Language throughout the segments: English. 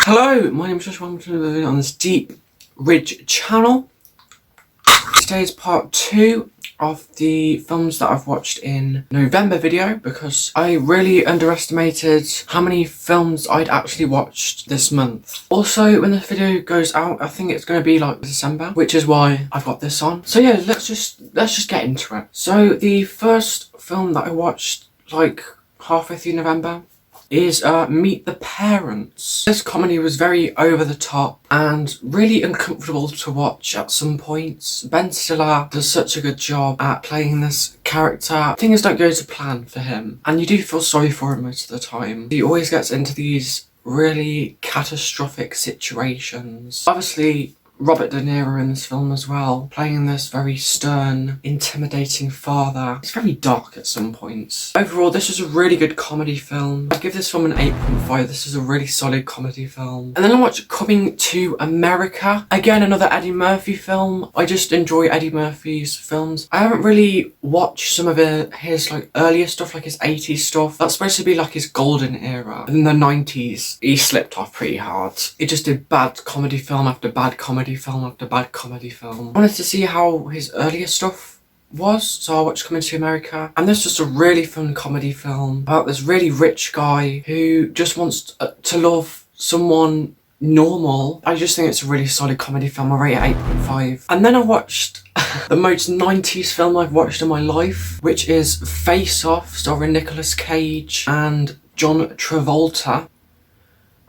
Hello, my name is Josh. Welcome to another video on this Deep Ridge channel. Today is part 2 of the films that I've watched in November video because I really underestimated how many films I'd actually watched this month. Also, when this video goes out, I think it's going to be like December, which is why I've got this on. So yeah, let's just get into it. So the first film that I watched like halfway through November is Meet the Parents. This comedy was very over the top and really uncomfortable to watch at some points. Ben Stiller does such a good job at playing this character. Things don't go to plan for him and you do feel sorry for him most of the time. He always gets into these really catastrophic situations. Obviously, Robert De Niro in this film as well, playing this very stern, intimidating father. It's very dark at some points. Overall, this was a really good comedy film. I'd give this film an 8.5. This is a really solid comedy film. And then I watched Coming to America. Again, another Eddie Murphy film. I just enjoy Eddie Murphy's films. I haven't really watched some of his like earlier stuff, like his 80s stuff. That's supposed to be like his golden era. In the 90s, he slipped off pretty hard. He just did bad comedy film after bad comedy film after bad comedy film. I wanted to see how his earlier stuff was, so I watched Coming to America, and this was just a really fun comedy film about this really rich guy who just wants to love someone normal. I just think it's a really solid comedy film. I rate it 8.5. And then I watched the most 90s film I've watched in my life, which is Face Off, starring Nicolas Cage and John Travolta.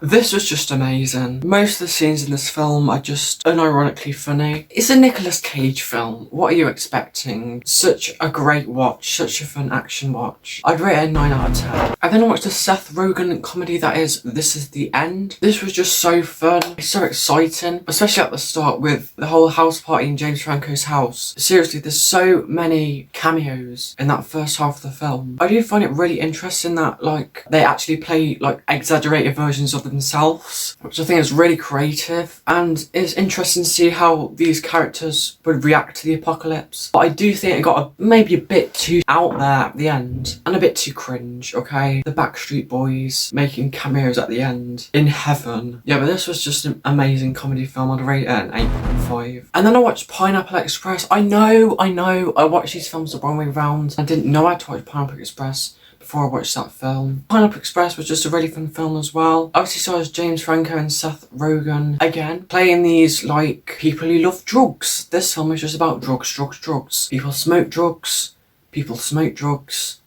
This was just amazing. Most of the scenes in this film are just unironically funny. It's a Nicolas Cage film. What are you expecting? Such a great watch, such a fun action watch. I'd rate it a 9 out of 10. I then watched a Seth Rogen comedy that is This Is the End. This was just so fun. It's so exciting, especially at the start with the whole house party in James Franco's house. Seriously, there's so many cameos in that first half of the film. I do find it really interesting that like they actually play like exaggerated versions of themselves, which I think is really creative, and it's interesting to see how these characters would react to the apocalypse. But I do think it got maybe a bit too out there at the end and a bit too cringe. Okay, the Backstreet Boys making cameos at the end in heaven. Yeah, but this was just an amazing comedy film. I'd rate it an 8.5. And then I watched Pineapple Express. I know I watched these films the wrong way round. I didn't know I'd watch Pineapple Express before I watched that film. Pineapple Express was just a really fun film as well. Obviously saw as James Franco and Seth Rogen again playing these like people who love drugs. This film is just about drugs. People smoke drugs, people smoke drugs,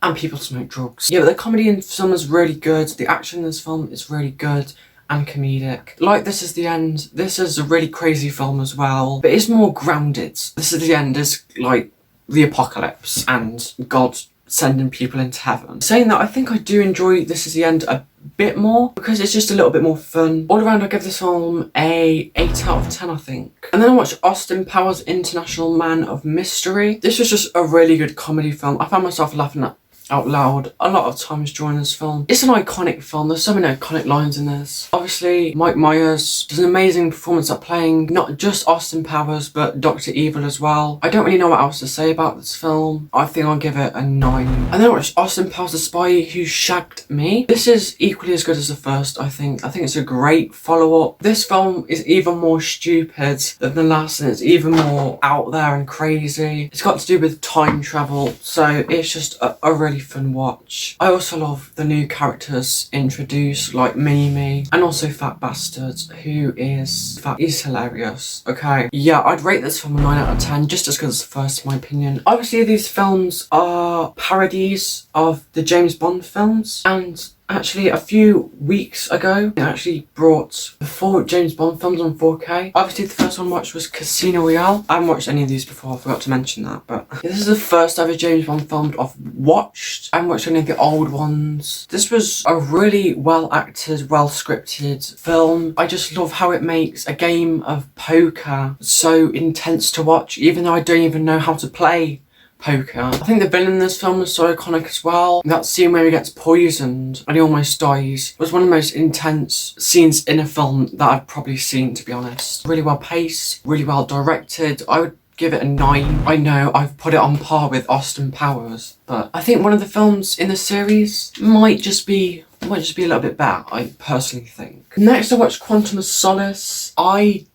and people smoke drugs. Yeah, but the comedy in this film is really good. The action in this film is really good and comedic. Like This Is the End, this is a really crazy film as well, but it's more grounded. This Is the End is like the apocalypse and God sending people into heaven. Saying that, I think I do enjoy This Is the End a bit more because it's just a little bit more fun. All around, I give this film a 8 out of 10, I think. And then I watched Austin Powers International Man of Mystery. This was just a really good comedy film. I found myself laughing out loud a lot of times during this film. It's an iconic film. There's so many iconic lines in this. Obviously, Mike Myers does an amazing performance at playing not just Austin Powers, but Dr. Evil as well. I don't really know what else to say about this film. I think I'll give it a 9. And then I watched Austin Powers, The Spy Who Shagged Me. This is equally as good as the first, I think. I think it's a great follow-up. This film is even more stupid than the last, and it's even more out there and crazy. It's got to do with time travel, so it's just a really fun watch. I also love the new characters introduced, like Mini-Me and also Fat Bastard, who is fat. He's hilarious. Okay, yeah, I'd rate this film a 9 out of 10, just as good as the first, in my opinion. Obviously, these films are parodies of the James Bond films, and actually a few weeks ago they actually brought the 4 James Bond films on 4K. Obviously the first one I watched was Casino Royale. I haven't watched any of these before, I forgot to mention that, but this is the first ever James Bond film I've watched. I haven't watched any of the old ones. This was a really well acted, well scripted film. I just love how it makes a game of poker so intense to watch, even though I don't even know how to play poker. I think the villain in this film was so iconic as well. That scene where he gets poisoned and he almost dies was one of the most intense scenes in a film that I've probably seen, to be honest. Really well paced, really well directed. I would give it a 9. I know I've put it on par with Austin Powers, but I think one of the films in the series might just be a little bit better, I personally think. Next I watched Quantum of Solace. I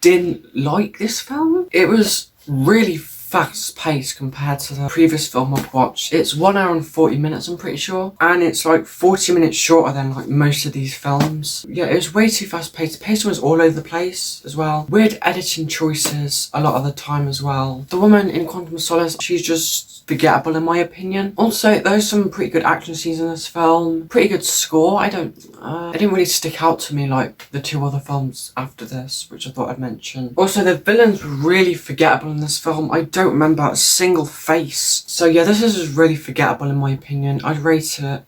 didn't like this film. It was really fast paced compared to the previous film I've watched. It's 1 hour and 40 minutes, I'm pretty sure, and it's like 40 minutes shorter than like most of these films. Yeah, it was way too fast paced. The pacing was all over the place as well. Weird editing choices a lot of the time as well. The woman in Quantum of Solace, she's just forgettable in my opinion. Also, there's some pretty good action scenes in this film. Pretty good score. It didn't really stick out to me like the 2 other films after this, which I thought I'd mention. Also, the villains were really forgettable in this film. I don't remember a single face. So yeah, this is just really forgettable in my opinion. I'd rate it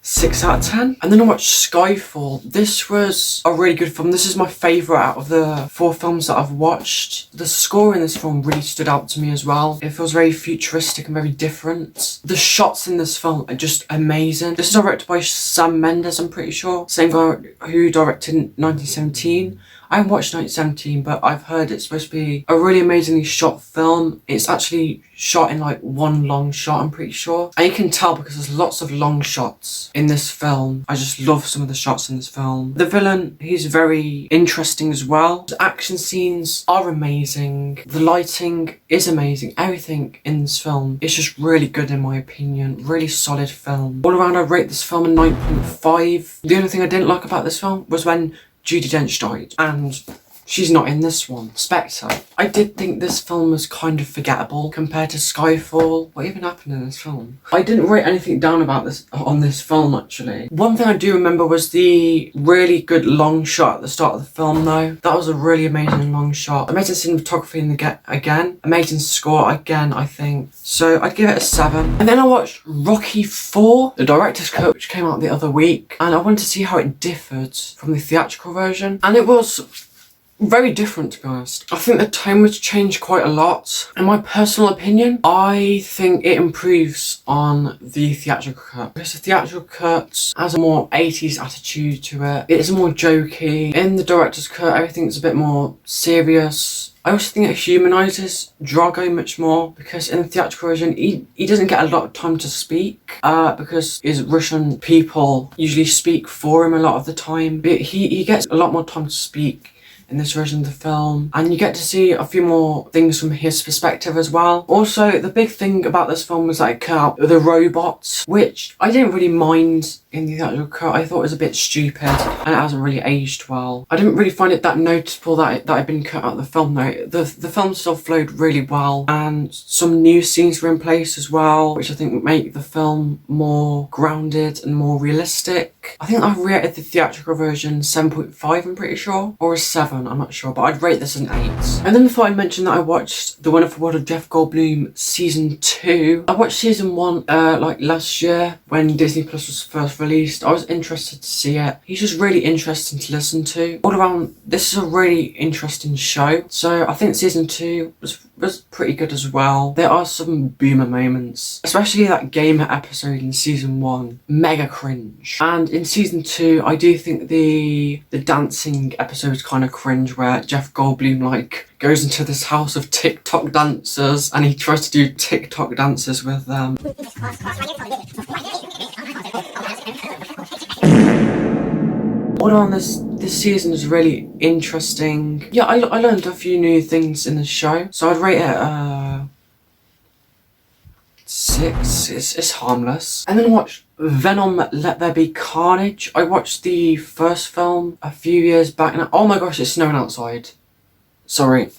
6 out of 10. And then I watched Skyfall. This was a really good film. This is my favourite out of the 4 films that I've watched. The score in this film really stood out to me as well. It feels very futuristic and very different. The shots in this film are just amazing. This is directed by Sam Mendes, I'm pretty sure. Same guy who directed 1917. I haven't watched 1917, but I've heard it's supposed to be a really amazingly shot film. It's actually shot in like one long shot, I'm pretty sure. And you can tell because there's lots of long shots in this film. I just love some of the shots in this film. The villain, he's very interesting as well. The action scenes are amazing. The lighting is amazing. Everything in this film is just really good in my opinion. Really solid film. All around I rate this film a 9.5. The only thing I didn't like about this film was when Judi Dench died, and she's not in this one. Spectre. I did think this film was kind of forgettable compared to Skyfall. What even happened in this film? I didn't write anything down about this on this film actually. One thing I do remember was the really good long shot at the start of the film though. That was a really amazing long shot. Amazing cinematography in the again. Amazing score again, I think. So I'd give it a 7. And then I watched Rocky 4, the director's cut, which came out the other week. And I wanted to see how it differed from the theatrical version. And it was very different, to be honest. I think the tone was changed quite a lot. In my personal opinion, I think it improves on the theatrical cut. Because the theatrical cut has a more 80s attitude to it. It's more jokey. In the director's cut, everything's a bit more serious. I also think it humanises Drago much more because in the theatrical version he doesn't get a lot of time to speak because his Russian people usually speak for him a lot of the time. But he gets a lot more time to speak in this version of the film, and you get to see a few more things from his perspective as well. Also, the big thing about this film was that it cut out the robots, which I didn't really mind in the theatrical cut. I thought it was a bit stupid and it hasn't really aged well. I didn't really find it that noticeable that it had been cut out of the film though. The film still flowed really well, and some new scenes were in place as well, which I think would make the film more grounded and more realistic. I think I rated the theatrical version 7.5, I'm pretty sure, or a 7, I'm not sure, but I'd rate this an 8. And then before I mentioned that I watched The Wonderful World of Jeff Goldblum Season 2. I watched Season 1 like last year when Disney Plus was first released. I was interested to see it. He's just really interesting to listen to. All around, this is a really interesting show. So I think Season 2 was pretty good as well. There are some boomer moments, especially that gamer episode in Season 1. Mega cringe. And in Season 2, I do think the dancing episode is kind of cringe, where Jeff Goldblum like goes into this house of TikTok dancers and he tries to do TikTok dances with them. All on this season is really interesting. Yeah, I learned a few new things in the show, so I'd rate it 6. It's harmless. And then I watched Venom Let There Be Carnage. I watched the first film a few years back and oh my gosh, it's snowing outside. Sorry.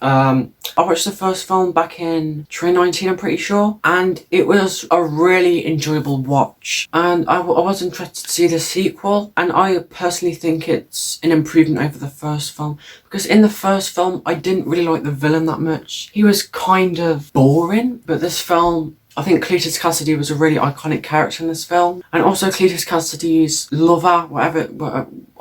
I watched the first film back in 2019, I'm pretty sure, and it was a really enjoyable watch. And I was interested to see the sequel, and I personally think it's an improvement over the first film, because in the first film I didn't really like the villain that much. He was kind of boring, but this film, I think Cletus Cassidy was a really iconic character in this film, and also Cletus Cassidy's lover, whatever,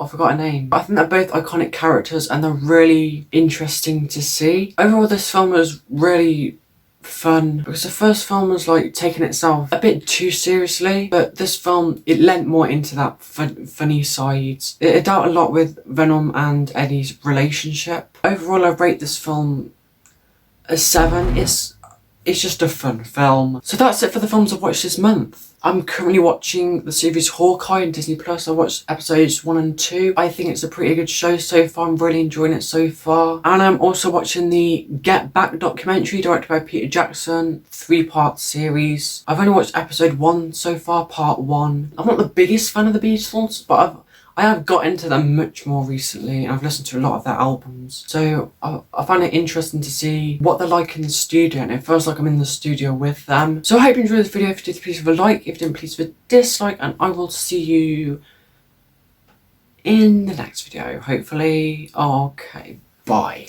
I forgot her name. I think they're both iconic characters and they're really interesting to see. Overall, this film was really fun because the first film was like taking itself a bit too seriously, but this film, it lent more into that funny side. It dealt a lot with Venom and Eddie's relationship. Overall, I rate this film a 7. It's just a fun film. So that's it for the films I've watched this month. I'm currently watching the series Hawkeye on Disney Plus. I watched episodes 1 and 2. I think it's a pretty good show so far. I'm really enjoying it so far. And I'm also watching the Get Back documentary directed by Peter Jackson, 3-part series. I've only watched episode 1 so far, part 1. I'm not the biggest fan of the Beatles, but I have got into them much more recently, and I've listened to a lot of their albums. So I find it interesting to see what they're like in the studio, and it feels like I'm in the studio with them. So I hope you enjoyed this video. If you did, please leave a like. If you didn't, please leave a dislike, and I will see you in the next video, hopefully. Okay, bye.